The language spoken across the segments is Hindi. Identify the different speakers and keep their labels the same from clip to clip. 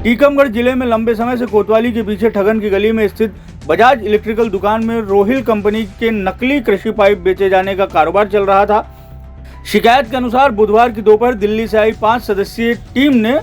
Speaker 1: टीकमगढ़ जिले में लंबे समय से कोतवाली के पीछे ठगन की गली में स्थित बजाज इलेक्ट्रिकल दुकान में रोहिल कंपनी के नकली कृषि पाइप बेचे जाने का कारोबार चल रहा था। शिकायत के अनुसार बुधवार की दोपहर दिल्ली से आई 5 सदस्यीय टीम ने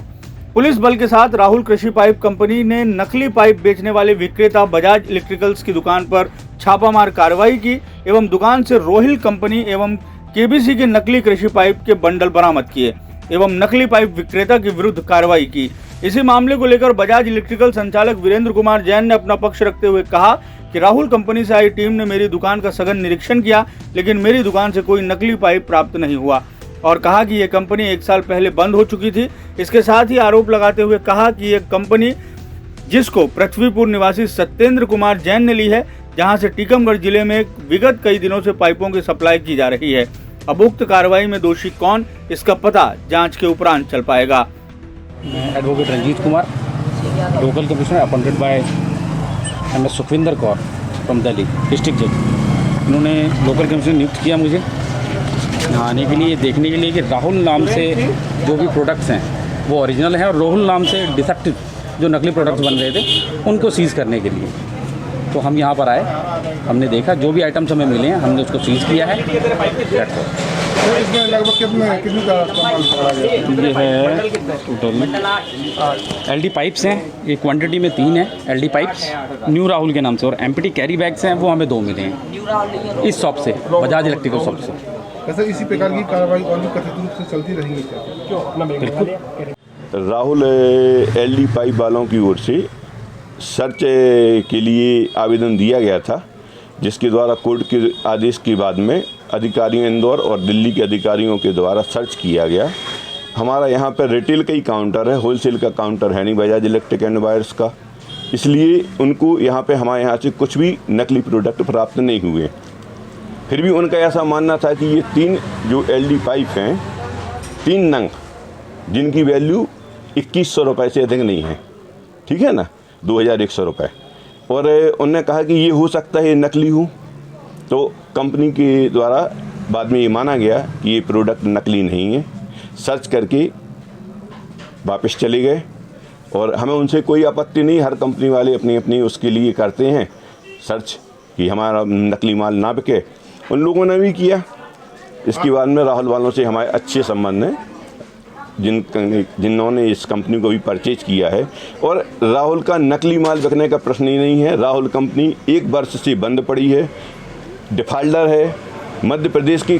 Speaker 1: पुलिस बल के साथ राहुल कृषि पाइप कंपनी ने नकली पाइप बेचने वाले विक्रेता बजाज इलेक्ट्रिकल्स की दुकान पर छापामार कार्रवाई की एवं दुकान से रोहिल कंपनी एवं केबीसी के नकली कृषि पाइप के बंडल बरामद किए एवं नकली पाइप विक्रेता के विरुद्ध कार्रवाई की। इसी मामले को लेकर बजाज इलेक्ट्रिकल संचालक वीरेंद्र कुमार जैन ने अपना पक्ष रखते हुए कहा कि राहुल कंपनी से आई टीम ने मेरी दुकान का सघन निरीक्षण किया, लेकिन मेरी दुकान से कोई नकली पाइप प्राप्त नहीं हुआ और कहा कि यह कंपनी 1 साल पहले बंद हो चुकी थी। इसके साथ ही आरोप लगाते हुए कहा कि यह कंपनी जिसको पृथ्वीपुर निवासी सत्येंद्र कुमार जैन ने ली है, जहां से टीकमगढ़ जिले में विगत कई दिनों से पाइपों की सप्लाई की जा रही है। अब उक्त कार्रवाई में दोषी कौन, इसका पता जांच के उपरांत चल पाएगा।
Speaker 2: मैं advocate Ranjit Kumar, local commissioner appointed by MS Sukhwinder Kaur from Delhi district जज। इन्होंने लोकल कमिश्नर नियुक्त किया मुझे आने के लिए, देखने के लिए कि राहुल नाम से जो भी प्रोडक्ट्स हैं वो ओरिजिनल हैं और राहुल नाम से डिफेक्टिव जो नकली प्रोडक्ट्स बन रहे थे उनको सीज़ करने के लिए। तो हम यहाँ पर आए, हमने देखा जो भी आइटम्स हमें मिले हैं हमने उसको सीज़ किया है।
Speaker 3: तो इसमें लगभग कितनी का सामान पकड़ा गया?
Speaker 2: ये है टोटल एलडी पाइप्स हैं, ये क्वांटिटी में 3 है एलडी पाइप्स न्यू राहुल के नाम से, और एमपीटी कैरी बैग्स हैं वो हमें 2 मिले हैं इस शॉप से, बजाज इलेक्ट्रिकल शॉप से।
Speaker 3: वैसे इसी प्रकार की कार्रवाई और भी कथित रूप से चलती रहेंगी क्या?
Speaker 2: बिल्कुल।
Speaker 4: राहुल एलडी पाइप वालों की ओर से सर्च के लिए आवेदन दिया गया था, जिसके द्वारा कोर्ट के आदेश के बाद में अधिकारियों इंदौर और दिल्ली के अधिकारियों के द्वारा सर्च किया गया। हमारा यहाँ पर रिटेल का ही काउंटर है, होलसेल का काउंटर है नहीं बजाज इलेक्ट्रिक एंड वायर्स का, इसलिए उनको यहाँ पे हमारे यहाँ से कुछ भी नकली प्रोडक्ट प्राप्त नहीं हुए। फिर भी उनका ऐसा मानना था कि ये 3 जो एलडी पाइप हैं, 3 नंग, जिनकी वैल्यू 2100 रुपये से अधिक नहीं है, ठीक है ना, 2100 रुपये, और उन्होंने कहा कि ये हो सकता है नकली हो। तो कंपनी के द्वारा बाद में ये माना गया कि ये प्रोडक्ट नकली नहीं है। सर्च करके वापस चले गए और हमें उनसे कोई आपत्ति नहीं, हर कंपनी वाले अपनी अपनी उसके लिए करते हैं सर्च कि हमारा नकली माल ना बिके। उन लोगों ने भी किया। इसके बाद में राहुल वालों से हमारे अच्छे संबंध हैं, जिन्होंने इस कंपनी को भी परचेज किया है, और राहुल का नकली माल बिकने का प्रश्न ही नहीं है। राहुल कंपनी 1 वर्ष से बंद पड़ी है, डिफाल्टर है। मध्य प्रदेश के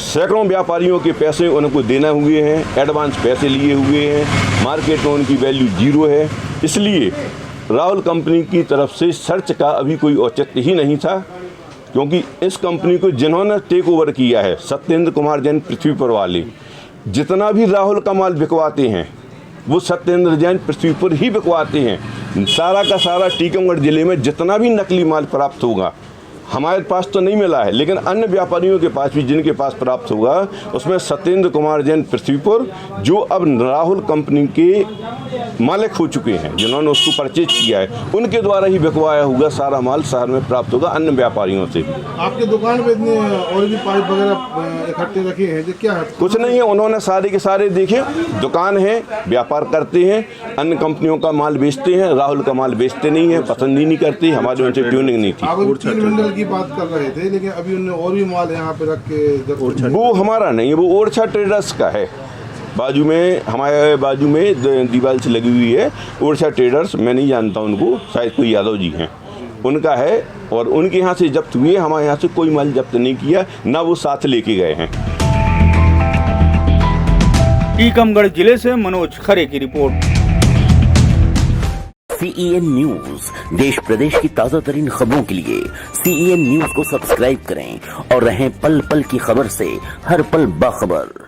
Speaker 4: सैकड़ों व्यापारियों के पैसे उनको देना हुए हैं, एडवांस पैसे लिए हुए हैं, मार्केट में उनकी वैल्यू 0 है। इसलिए राहुल कंपनी की तरफ से सर्च का अभी कोई औचित्य ही नहीं था, क्योंकि इस कंपनी को जिन्होंने टेक ओवर किया है सत्येंद्र कुमार जैन पृथ्वीपुर वाले, जितना भी राहुल का माल बिकवाते हैं वो सत्येंद्र जैन पृथ्वीपुर ही बिकवाते हैं। सारा का सारा टीकमगढ़ जिले में जितना भी नकली माल प्राप्त होगा, हमारे पास तो नहीं मिला है, लेकिन अन्य व्यापारियों के पास भी जिनके पास प्राप्त होगा, उसमें सत्येंद्र कुमार जैन पृथ्वीपुर, जो अब राहुल कंपनी के मालिक हो चुके हैं, जिन्होंने उसको परचेज किया है, उनके द्वारा ही बिकवाया हुआ सारा माल शहर में प्राप्त होगा अन्य व्यापारियों से।
Speaker 3: आपके दुकान पे इतने और भी पाइप वगैरह इकट्ठे रखे हैं, जो क्या है?
Speaker 4: कुछ नहीं है, उन्होंने सारे के सारे देखे, दुकान है, व्यापार करते हैं, अन्य कंपनियों का माल बेचते हैं, राहुल का माल बेचते नहीं है, पसंद ही नहीं करती, हमारी उनसे ट्यूनिंग नहीं थी।
Speaker 3: की बात कर रहे थे, लेकिन अभी उन्होंने और भी माल यहाँ पे रख के,
Speaker 4: वो हमारा नहीं है, वो ओरछा ट्रेडर्स का है। बाजू में, हमारे बाजू में दीवार से लगी हुई है ओरछा ट्रेडर्स, मैं नहीं जानता उनको, शायद कोई यादव जी हैं, उनका है, और उनके यहाँ से जब्त हुए। हमारे यहाँ से कोई माल जब्त नहीं किया, ना वो साथ लेके गए हैं।
Speaker 1: टीकमगढ़ जिले से मनोज खरे की रिपोर्ट।
Speaker 5: CEN न्यूज, देश प्रदेश की ताजा तरीन खबरों के लिए CEN न्यूज को सब्सक्राइब करें और रहें पल पल की खबर से हर पल बाखबर।